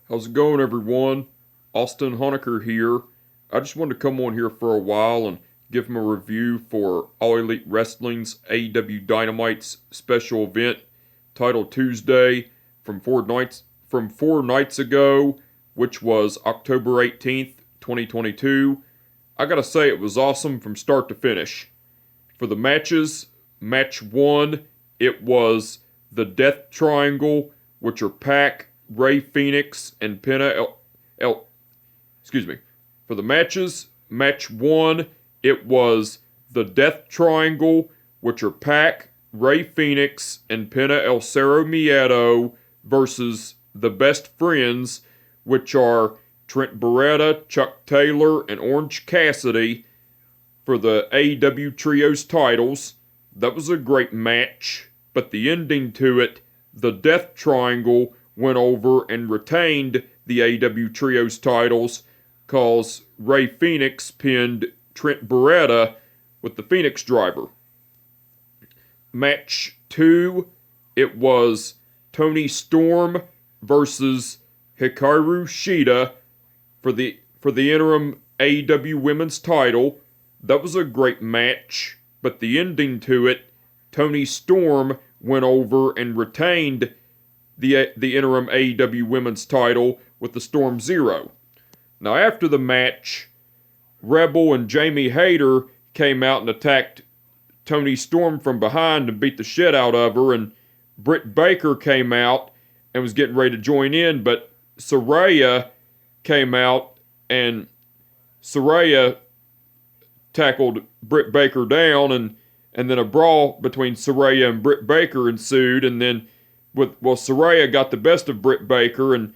How's it going, everyone? Austin Honecker here. I just wanted to come on here for a while and give him a review for All Elite Wrestling's AEW Dynamite's special event titled Tuesday from four nights ago, which was October 18th, 2022. I gotta say it was awesome from start to finish. For the matches, match 1, it was the Death Triangle, which are Pac, Ray Phoenix, and For the matches, match 1, it was the Death Triangle, which are Pac, Ray Phoenix, and Penta El Cerro Miedo versus the Best Friends, which are Trent Beretta, Chuck Taylor, and Orange Cassidy for the AEW Trios titles. That was a great match, but the ending to it, the Death Triangle went over and retained the AEW Trios titles cause Ray Phoenix pinned Trent Beretta with the Phoenix Driver. Match 2, it was Toni Storm versus Hikaru Shida for the interim AEW Women's title. That was a great match, but the ending to it, Toni Storm went over and retained the interim AEW Women's title with the Storm Zero. Now after the match, Rebel and Jamie Hayter came out and attacked Toni Storm from behind and beat the shit out of her, and Britt Baker came out and was getting ready to join in, but Soraya came out and Soraya tackled Britt Baker down, and then a brawl between Soraya and Britt Baker ensued, and then Soraya got the best of Britt Baker, and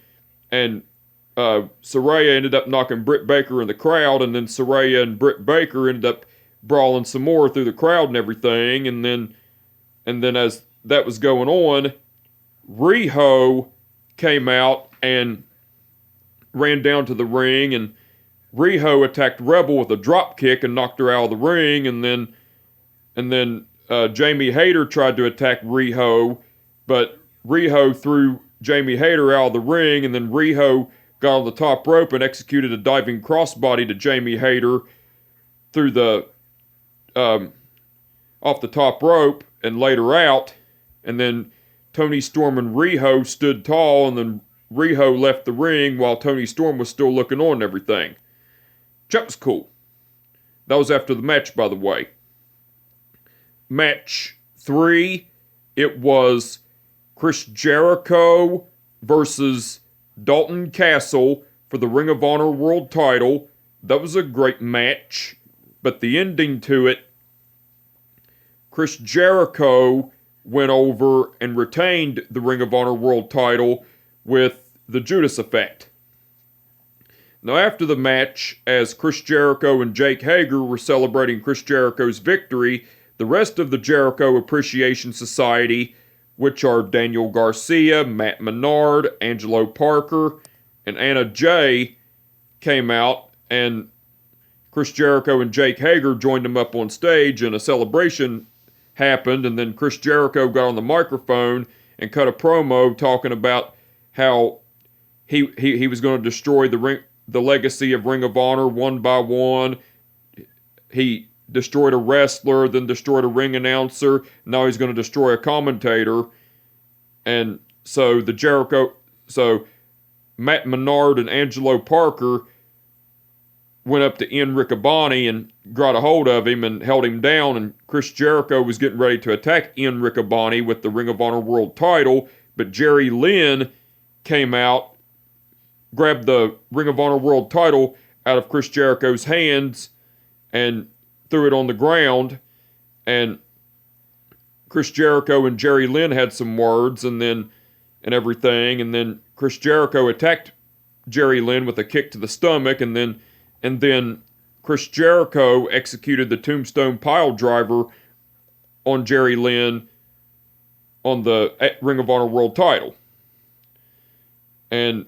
Soraya ended up knocking Britt Baker in the crowd, and then Soraya and Britt Baker ended up brawling some more through the crowd and everything, and then as that was going on, Rijo came out and ran down to the ring, and Rijo attacked Rebel with a drop kick and knocked her out of the ring, and then Jamie Hayter tried to attack Rijo, but Rijo threw Jamie Hayter out of the ring, and then Rijo got on the top rope and executed a diving crossbody to Jamie Hayter through the off the top rope and laid her out, and then Toni Storm and Rijo stood tall, and then Rijo left the ring while Toni Storm was still looking on and everything. That was cool. That was after the match, by the way. Match 3, it was Chris Jericho versus Dalton Castle for the Ring of Honor World title. That was a great match, but the ending to it, Chris Jericho went over and retained the Ring of Honor World title with the Judas Effect. Now after the match, as Chris Jericho and Jake Hager were celebrating Chris Jericho's victory, the rest of the Jericho Appreciation Society, which are Daniel Garcia, Matt Menard, Angelo Parker, and Anna Jay, came out, and Chris Jericho and Jake Hager joined them up on stage, and a celebration happened, and then Chris Jericho got on the microphone and cut a promo talking about how he was going to destroy the legacy of Ring of Honor one by one. He destroyed a wrestler, then destroyed a ring announcer. Now he's going to destroy a commentator. And so Matt Menard and Angelo Parker went up to Ian Riccaboni and got a hold of him and held him down. And Chris Jericho was getting ready to attack Ian Riccaboni with the Ring of Honor World title, but Jerry Lynn came out, grabbed the Ring of Honor World title out of Chris Jericho's hands and threw it on the ground, and Chris Jericho and Jerry Lynn had some words and everything, and then Chris Jericho attacked Jerry Lynn with a kick to the stomach, and then Chris Jericho executed the Tombstone Pile Driver on Jerry Lynn on the Ring of Honor World title. And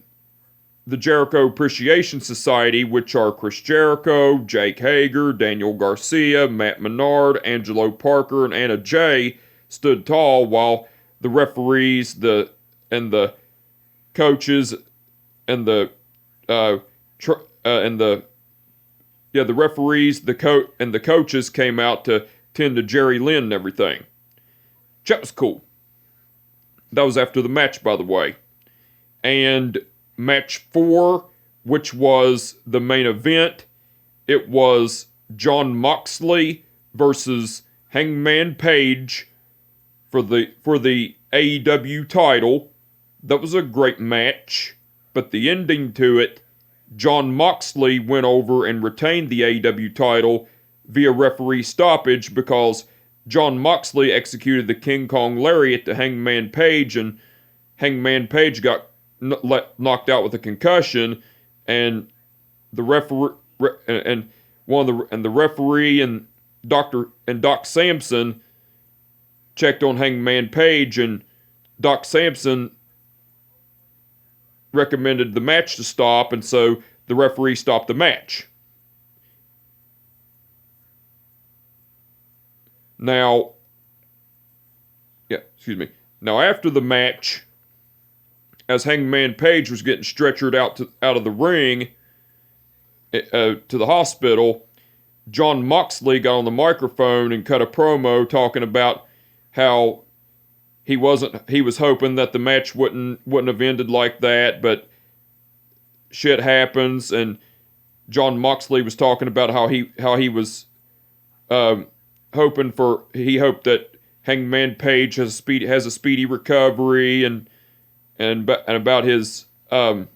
the Jericho Appreciation Society, which are Chris Jericho, Jake Hager, Daniel Garcia, Matt Menard, Angelo Parker, and Anna Jay, stood tall while the referees and the coaches and the and the referees, and the coaches came out to tend to Jerry Lynn and everything. That was cool. That was after the match, by the way. And match 4, which was the main event, it was Jon Moxley versus Hangman Page for the AEW title. That was a great match, but the ending to it, Jon Moxley went over and retained the AEW title via referee stoppage because Jon Moxley executed the King Kong Lariat to Hangman Page, and Hangman Page got knocked out with a concussion, and the referee and the referee and Doc Samson checked on Hangman Page, and Doc Samson recommended the match to stop, and so the referee stopped the match. Now, after the match, as Hangman Page was getting stretchered out of the ring to the hospital, Jon Moxley got on the microphone and cut a promo talking about how he was hoping that the match wouldn't have ended like that, but shit happens, and Jon Moxley was talking about how he was he hoped that Hangman Page has a speedy recovery, and about his and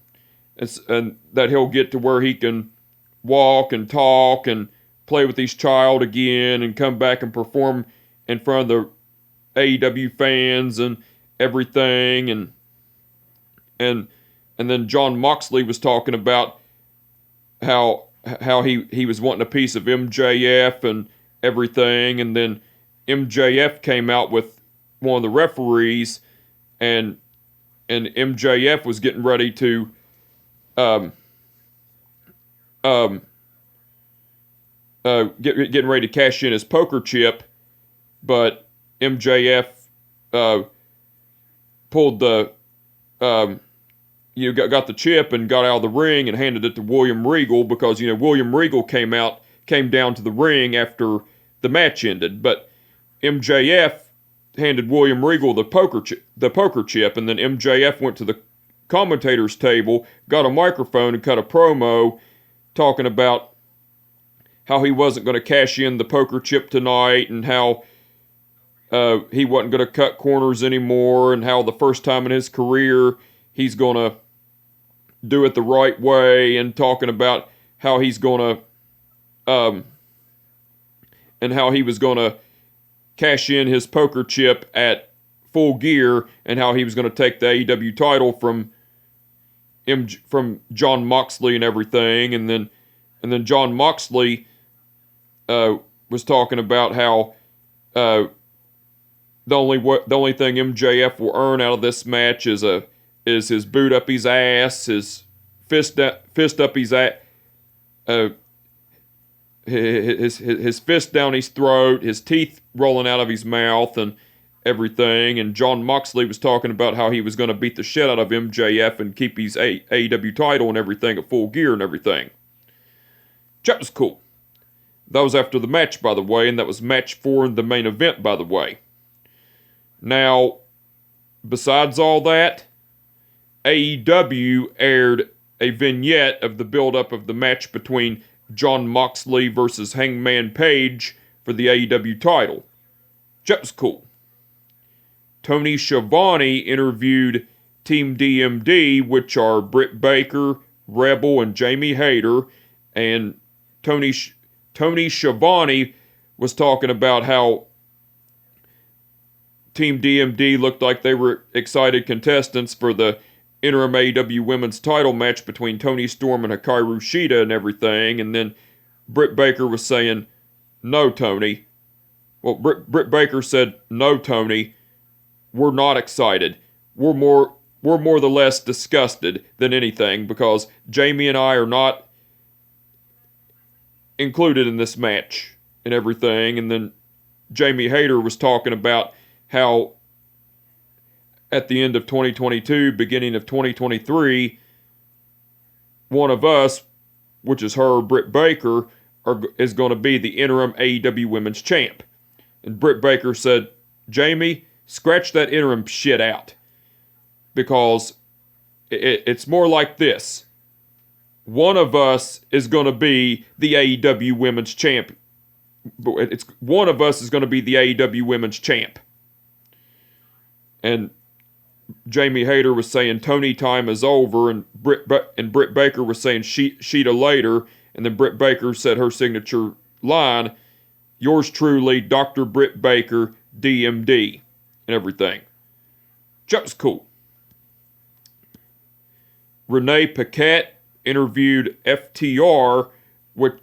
that he'll get to where he can walk and talk and play with his child again and come back and perform in front of the AEW fans and everything, and then Jon Moxley was talking about how he was wanting a piece of MJF and everything, and then MJF came out with one of the referees, and MJF was getting ready to getting ready to cash in his poker chip, but MJF pulled the got the chip and got out of the ring and handed it to William Regal, because William Regal came down to the ring after the match ended, but MJF handed William Regal the poker chip, and then MJF went to the commentator's table, got a microphone, and cut a promo talking about how he wasn't going to cash in the poker chip tonight, and how he wasn't going to cut corners anymore, and how the first time in his career he's going to do it the right way, and talking about how he's going to and how he was going to cash in his poker chip at Full Gear, and how he was going to take the AEW title from Jon Moxley and everything, and then Jon Moxley was talking about how the only thing MJF will earn out of this match is his boot up his ass, his fist up his ass, his fist down his throat, his teeth rolling out of his mouth, and everything. And Jon Moxley was talking about how he was going to beat the shit out of MJF and keep his AEW title and everything at Full Gear and everything. That was cool. That was after the match, by the way, and that was match 4 in the main event, by the way. Now, besides all that, AEW aired a vignette of the build-up of the match between Jon Moxley versus Hangman Page for the AEW title. That was cool. Tony Schiavone interviewed Team DMD, which are Britt Baker, Rebel, and Jamie Hayter, and Tony Schiavone was talking about how Team DMD looked like they were excited contestants for the interim AEW women's title match between Toni Storm and Hikaru Shida and everything, and then Britt Baker was saying, "No, Tony." Well, Britt Baker said, "No, Tony, we're not excited. We're more or less disgusted than anything, because Jamie and I are not included in this match and everything." And then Jamie Hayter was talking about how at the end of 2022, beginning of 2023, one of us, which is her, Britt Baker, is going to be the interim AEW Women's Champ. And Britt Baker said, Jamie, scratch that interim shit out. Because it's more like this. One of us is going to be the AEW Women's Champ. One of us is going to be the AEW Women's Champ. And Jamie Hayter was saying Tony time is over, and Britt Baker was saying Shida later, and then Britt Baker said her signature line, yours truly, Dr. Britt Baker, DMD, and everything. That was cool. Renee Paquette interviewed FTR, Ward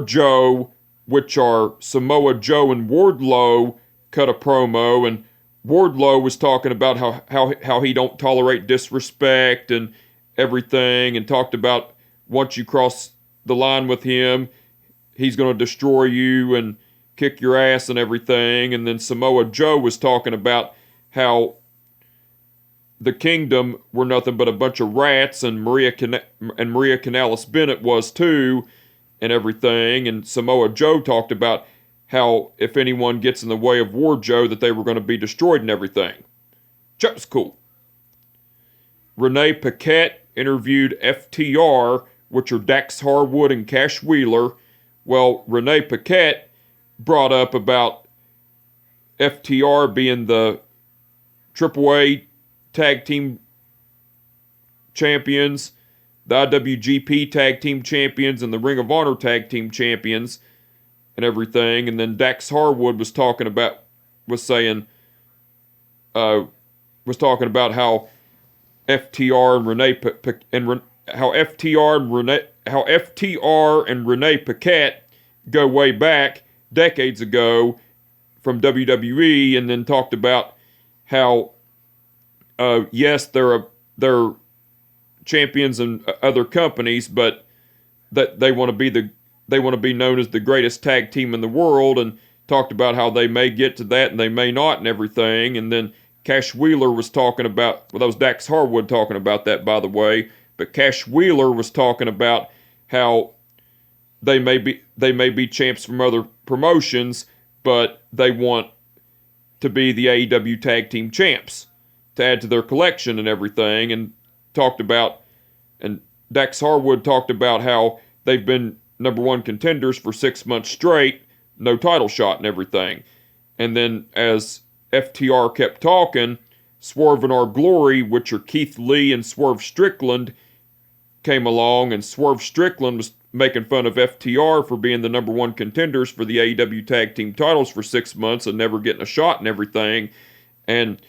Joe, which are Samoa Joe and Wardlow, cut a promo, and Wardlow was talking about how he don't tolerate disrespect and everything, and talked about once you cross the line with him, he's going to destroy you and kick your ass and everything. And then Samoa Joe was talking about how the Kingdom were nothing but a bunch of rats, and Maria Kanellis Bennett was too, and everything. And Samoa Joe talked about how if anyone gets in the way of Ward Joe, that they were going to be destroyed and everything. That was cool. Renee Paquette interviewed FTR, which are Dax Harwood and Cash Wheeler. Well, Renee Paquette brought up about FTR being the AAA Tag Team Champions, the IWGP Tag Team Champions, and the Ring of Honor Tag Team Champions, and everything. And then Dax Harwood was talking about how FTR and Renee Paquette go way back decades ago from WWE, and then talked about how yes, they're champions in other companies, but that they want to be known as the greatest tag team in the world, and talked about how they may get to that and they may not and everything. And then Cash Wheeler was talking about, well, that was Dax Harwood talking about that, by the way, but Cash Wheeler was talking about how they may be champs from other promotions, but they want to be the AEW Tag Team Champs to add to their collection and everything. And Dax Harwood talked about how they've been number one contenders for 6 months straight, no title shot and everything. And then as FTR kept talking, Swerve and Our Glory, which are Keith Lee and Swerve Strickland, came along, and Swerve Strickland was making fun of FTR for being the number one contenders for the AEW Tag Team titles for 6 months and never getting a shot and everything. And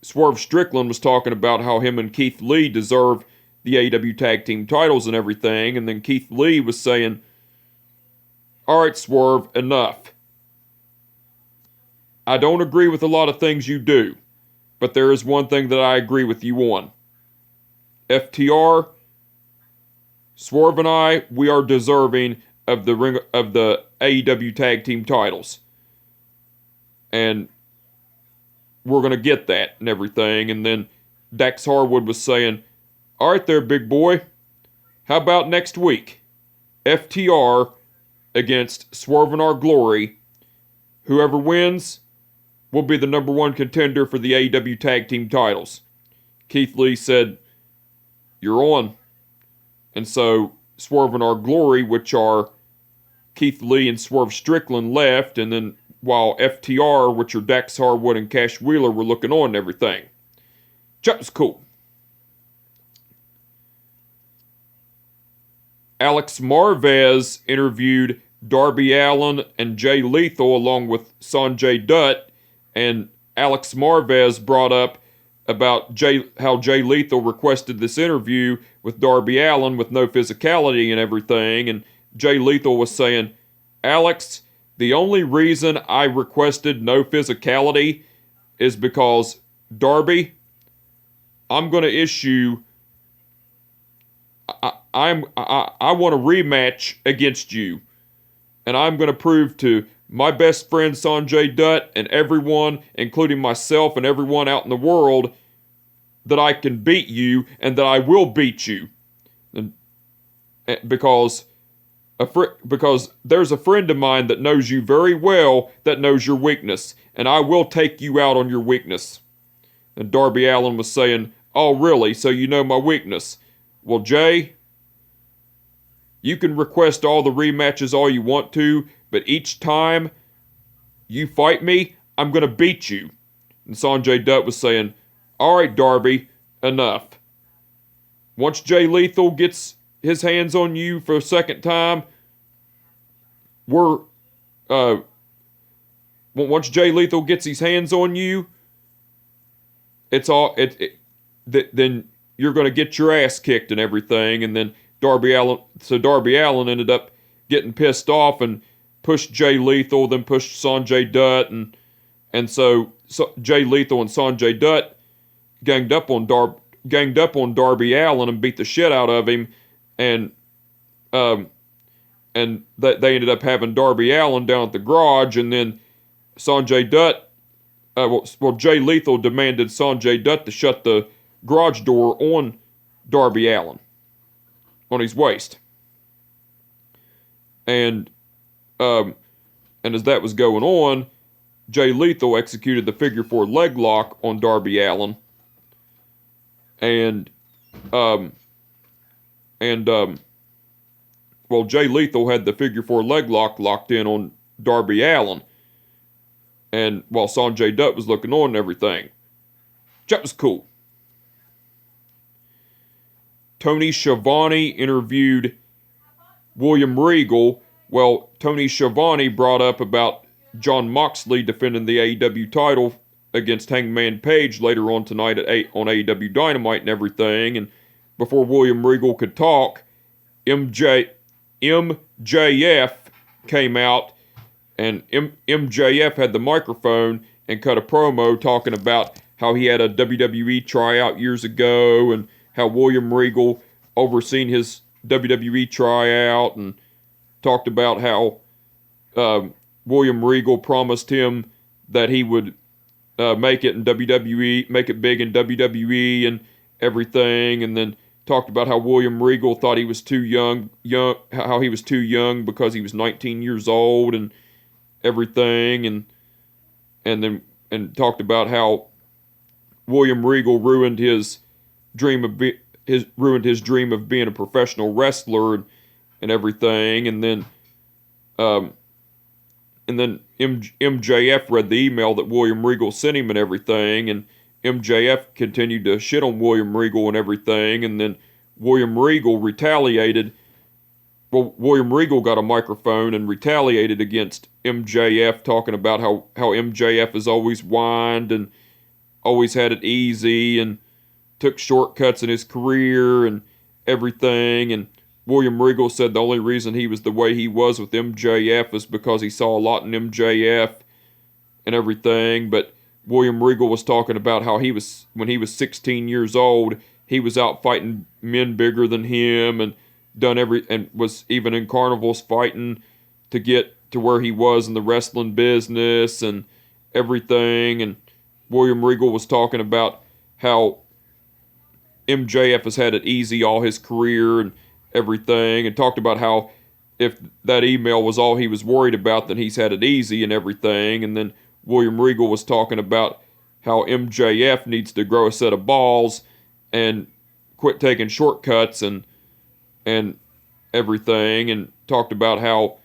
Swerve Strickland was talking about how him and Keith Lee deserve the AEW Tag Team titles and everything. And then Keith Lee was saying, all right, Swerve, enough. I don't agree with a lot of things you do, but there is one thing that I agree with you on. FTR, Swerve and I, we are deserving of the AEW Tag Team titles. And we're going to get that and everything. And then Dax Harwood was saying, all right there, big boy. How about next week? FTR against Swerve and Our Glory. Whoever wins will be the number one contender for the AEW Tag Team titles. Keith Lee said, you're on. And so Swerve and Our Glory, which are Keith Lee and Swerve Strickland, left, and then while FTR, which are Dax Harwood and Cash Wheeler, were looking on and everything. That was cool. Alex Marvez interviewed Darby Allin and Jay Lethal along with Sanjay Dutt, and Alex Marvez brought up about how Jay Lethal requested this interview with Darby Allin with no physicality and everything, and Jay Lethal was saying, Alex, the only reason I requested no physicality is because, Darby, I'm going to issue... I want a rematch against you. And I'm going to prove to my best friend Sanjay Dutt and everyone, including myself and everyone out in the world, that I can beat you and that I will beat you. And because there's a friend of mine that knows you very well that knows your weakness, and I will take you out on your weakness. And Darby Allin was saying, oh, really? So you know my weakness? Well, Jay, you can request all the rematches all you want to, but each time you fight me, I'm going to beat you. And Sanjay Dutt was saying, all right, Darby, enough. Once Jay Lethal gets his hands on you for a second time, once Jay Lethal gets his hands on you, then you're going to get your ass kicked and everything. And then Darby Allin ended up getting pissed off and pushed Jay Lethal, then pushed Sanjay Dutt, and so Jay Lethal and Sanjay Dutt ganged up on Darby Allin and beat the shit out of him, and they ended up having Darby Allin down at the garage, and then Sanjay Dutt, Jay Lethal demanded Sanjay Dutt to shut the garage door on Darby Allin, on his waist. And as that was going on, Jay Lethal executed the figure 4 leg lock on Darby Allin. Jay Lethal had the figure 4 leg lock locked in on Darby Allin. And while Sanjay Dutt was looking on and everything. That was cool. Tony Schiavone interviewed William Regal. Well, Tony Schiavone brought up about Jon Moxley defending the AEW title against Hangman Page later on tonight on AEW Dynamite and everything. And before William Regal could talk, MJF came out, and MJF had the microphone and cut a promo talking about how he had a WWE tryout years ago and how William Regal overseen his WWE tryout, and talked about how William Regal promised him that he would make it in WWE, make it big in WWE and everything, and then talked about how William Regal thought he was too young, how he was too young because he was 19 years old and everything, and talked about how William Regal ruined his dream of being a professional wrestler and everything, and then MJF read the email that William Regal sent him and everything, and MJF continued to shit on William Regal and everything, and then William Regal retaliated. Well, William Regal got a microphone and retaliated against MJF, talking about how MJF has always whined and always had it easy and took shortcuts in his career and everything. And William Regal said the only reason he was the way he was with MJF is because he saw a lot in MJF and everything. But William Regal was talking about how when he was 16 years old, he was out fighting men bigger than him and and was even in carnivals fighting to get to where he was in the wrestling business and everything. And William Regal was talking about how MJF has had it easy all his career and everything, and talked about how if that email was all he was worried about, then he's had it easy and everything. And then William Regal was talking about how MJF needs to grow a set of balls and quit taking shortcuts and everything, and talked about how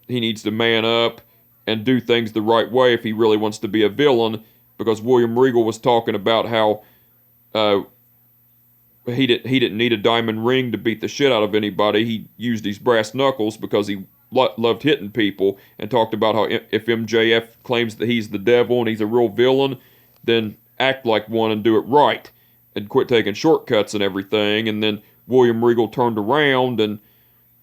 he needs to man up and do things the right way if he really wants to be a villain, because William Regal was talking about how he didn't need a diamond ring to beat the shit out of anybody. He used his brass knuckles because he loved hitting people, and talked about how if MJF claims that he's the devil and he's a real villain, then act like one and do it right and quit taking shortcuts and everything. And then William Regal turned around, and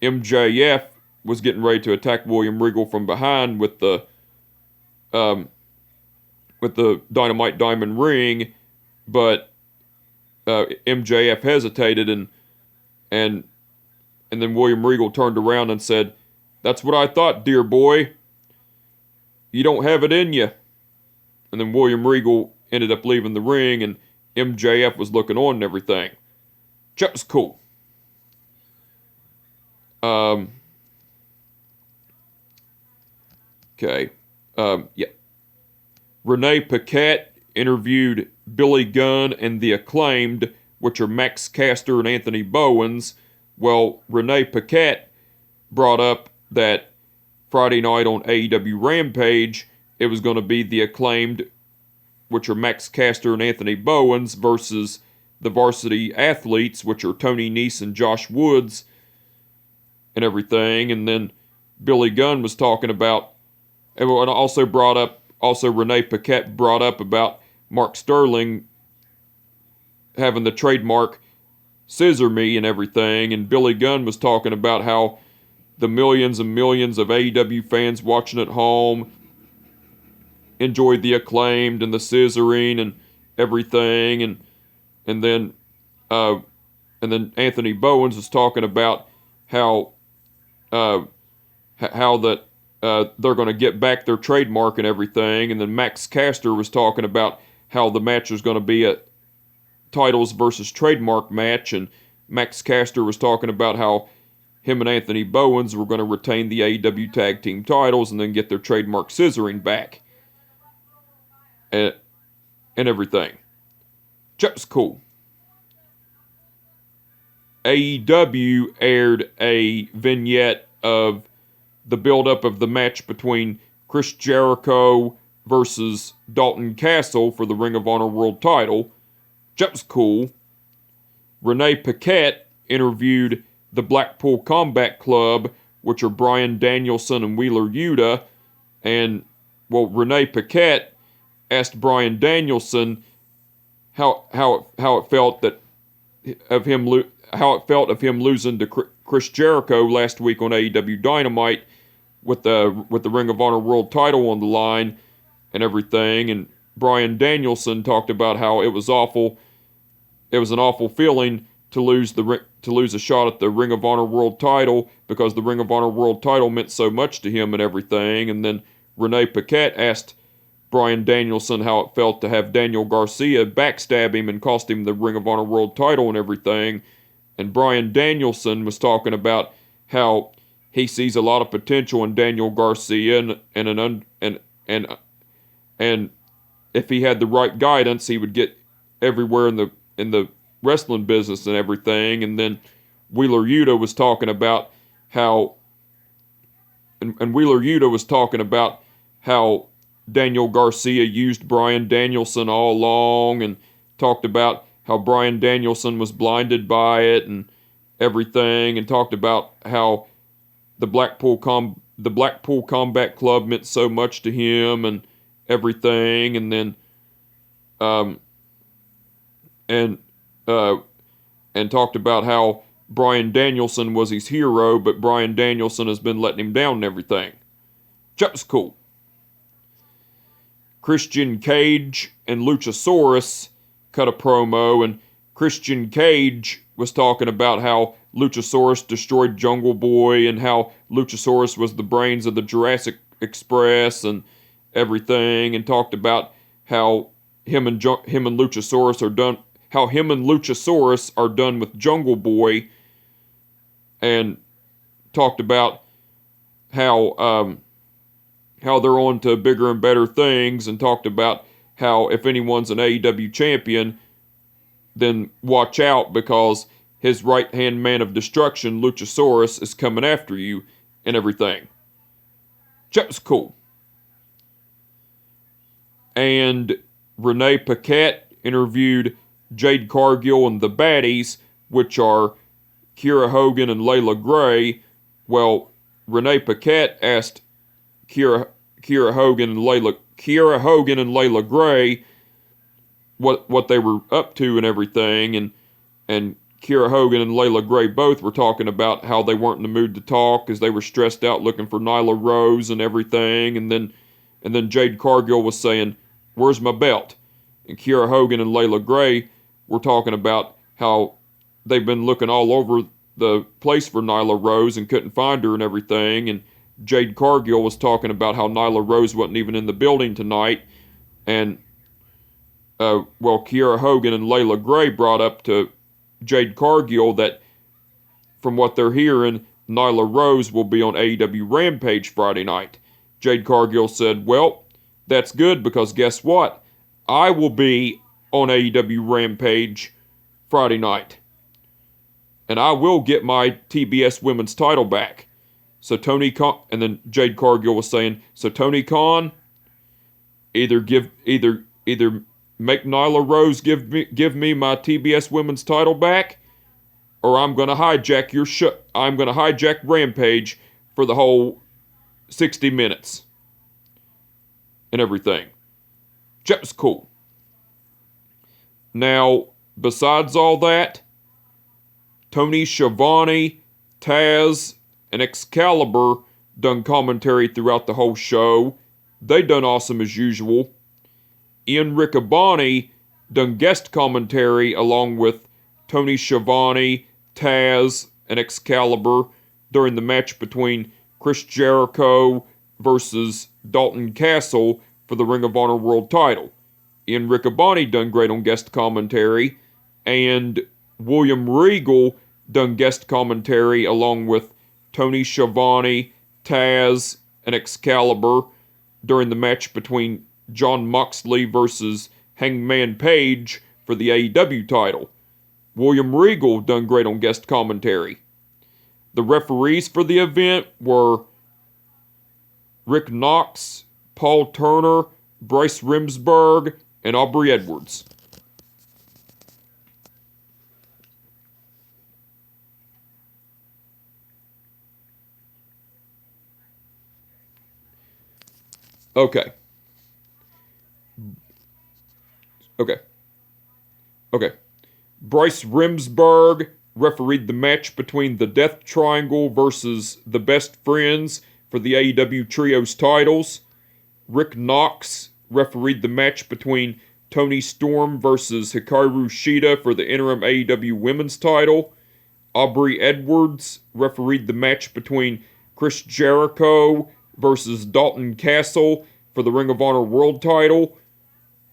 MJF was getting ready to attack William Regal from behind with the Dynamite Diamond Ring, but MJF hesitated, and then William Regal turned around and said, "That's what I thought, dear boy. You don't have it in you." And then William Regal ended up leaving the ring, and MJF was looking on and everything. That was cool. Okay. Yeah. Renee Paquette interviewed Billy Gunn and The Acclaimed, which are Max Caster and Anthony Bowens. Well, Renee Paquette brought up that Friday night on AEW Rampage, it was going to be The Acclaimed, which are Max Caster and Anthony Bowens, versus the Varsity Athletes, which are Tony Nese and Josh Woods, and everything. And then Billy Gunn was talking about, and also Renee Paquette brought up about Mark Sterling having the trademark Scissor Me and everything. And Billy Gunn was talking about how the millions and millions of AEW fans watching at home enjoyed The Acclaimed and the scissoring and everything. And then Anthony Bowens was talking about how that they're going to get back their trademark and everything. And then Max Caster was talking about how the match was going to be a titles versus trademark match. And Max Caster was talking about how him and Anthony Bowens were going to retain the AEW tag team titles and then get their trademark scissoring back. And everything. That was cool. AEW aired a vignette of the build-up of the match between Chris Jericho versus Dalton Castle for the Ring of Honor World title. That was cool. Renee Paquette interviewed the Blackpool Combat Club, which are Bryan Danielson and Wheeler Yuta. And, well, Renee Paquette asked Bryan Danielson how it felt of him losing to Chris Jericho last week on AEW Dynamite with the Ring of Honor World title on the line and everything. And Bryan Danielson talked about how it was awful. It was an awful feeling to lose a shot at the Ring of Honor World title because the Ring of Honor World title meant so much to him and everything. And then Renee Paquette asked Bryan Danielson how it felt to have Daniel Garcia backstab him and cost him the Ring of Honor World title and everything. And Bryan Danielson was talking about how he sees a lot of potential in Daniel Garcia and if he had the right guidance, he would get everywhere in the wrestling business and everything. And then Wheeler Yuta was talking about how Daniel Garcia used Bryan Danielson all along, and talked about how Bryan Danielson was blinded by it and everything, and talked about how the Blackpool Combat Club meant so much to him and everything. And then and talked about how Bryan Danielson was his hero, but Bryan Danielson has been letting him down and everything. That was cool. Christian Cage and Luchasaurus cut a promo, and Christian Cage was talking about how Luchasaurus destroyed Jungle Boy and how Luchasaurus was the brains of the Jurassic Express and everything, and talked about how him and Luchasaurus are done with Jungle Boy, and talked about how they're on to bigger and better things, and talked about how if anyone's an AEW champion, then watch out because his right-hand man of destruction, Luchasaurus, is coming after you and everything. That was cool. And Renee Paquette interviewed Jade Cargill and the Baddies, which are Kiera Hogan and Layla Gray. Well, Renee Paquette asked Kiera Hogan and Layla Gray what they were up to and everything, and Kiera Hogan and Layla Gray both were talking about how they weren't in the mood to talk because they were stressed out looking for Nyla Rose and everything. And then Jade Cargill was saying, "Where's my belt?" And Kiera Hogan and Layla Gray were talking about how they've been looking all over the place for Nyla Rose and couldn't find her and everything. And Jade Cargill was talking about how Nyla Rose wasn't even in the building tonight. And Kiera Hogan and Layla Gray brought up to Jade Cargill that, from what they're hearing, Nyla Rose will be on AEW Rampage Friday night. Jade Cargill said, well, that's good because guess what? I will be on AEW Rampage Friday night. And I will get my TBS women's title back. So Tony Khan, and then Jade Cargill was saying, so Tony Khan, either make Nyla Rose give me my TBS women's title back, or I'm gonna hijack your show. I'm gonna hijack Rampage for the whole 60 minutes and everything. That was cool. Now, besides all that, Tony Schiavone, Taz, and Excalibur done commentary throughout the whole show. They done awesome as usual. Ian Riccaboni done guest commentary along with Tony Schiavone, Taz, and Excalibur during the match between Chris Jericho versus Dalton Castle for the Ring of Honor World title. Ian Riccaboni done great on guest commentary, and William Regal done guest commentary along with Tony Schiavone, Taz, and Excalibur during the match between Jon Moxley versus Hangman Page for the AEW title. William Regal done great on guest commentary. The referees for the event were Rick Knox, Paul Turner, Bryce Remsburg, and Aubrey Edwards. Okay. Bryce Remsburg refereed the match between the Death Triangle versus the Best Friends for the AEW Trios titles. Rick Knox refereed the match between Tony Storm versus Hikaru Shida for the interim AEW Women's title. Aubrey Edwards refereed the match between Chris Jericho versus Dalton Castle for the Ring of Honor World title.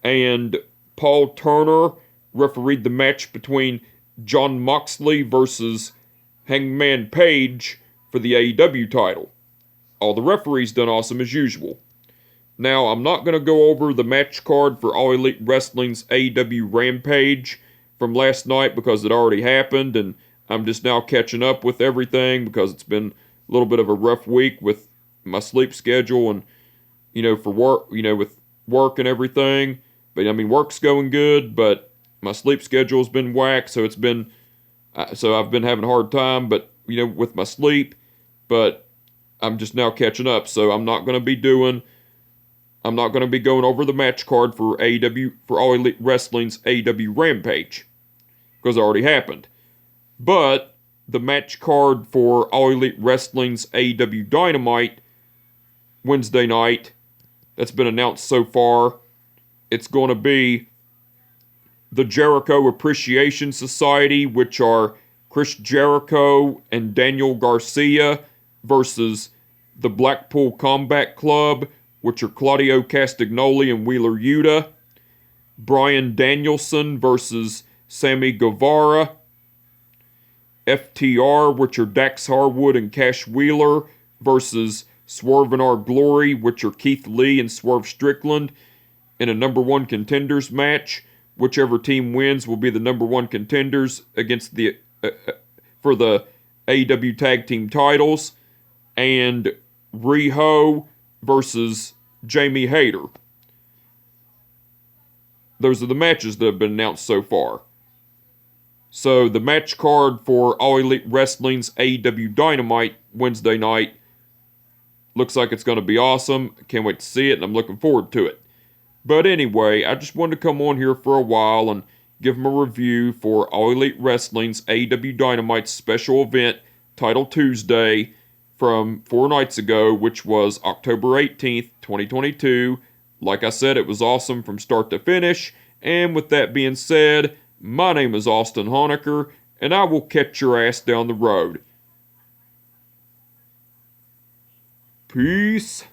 And Paul Turner refereed the match between Jon Moxley versus Hangman Page for the AEW title. All the referees done awesome as usual. Now, I'm not going to go over the match card for All Elite Wrestling's AEW Rampage from last night because it already happened, and I'm just now catching up with everything because it's been a little bit of a rough week with my sleep schedule and, for work, with work and everything. But, work's going good, but my sleep schedule's been whacked, so I've been having a hard time, but, with my sleep, but I'm just now catching up, so I'm not going to be going over the match card for All Elite Wrestling's AEW Rampage, because it already happened. But the match card for All Elite Wrestling's AEW Dynamite Wednesday night that's been announced so far, it's going to be the Jericho Appreciation Society, which are Chris Jericho and Daniel Garcia, versus the Blackpool Combat Club, which are Claudio Castagnoli and Wheeler Yuta. Bryan Danielson versus Sammy Guevara. FTR, which are Dax Harwood and Cash Wheeler, versus Swerve and Our Glory, which are Keith Lee and Swerve Strickland, in a number one contenders match. Whichever team wins will be the number one contenders against for the AEW Tag Team titles. And Rijo versus Jamie Hayter. Those are the matches that have been announced so far. So the match card for All Elite Wrestling's AEW Dynamite Wednesday night looks like it's going to be awesome. Can't wait to see it, and I'm looking forward to it. But anyway, I just wanted to come on here for a while and give them a review for All Elite Wrestling's AEW Dynamite special event, Title Tuesday, from 4 nights ago, which was October 18th, 2022. Like I said, it was awesome from start to finish. And with that being said, my name is Austin Honecker, and I will catch your ass down the road. Peace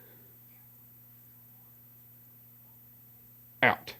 out.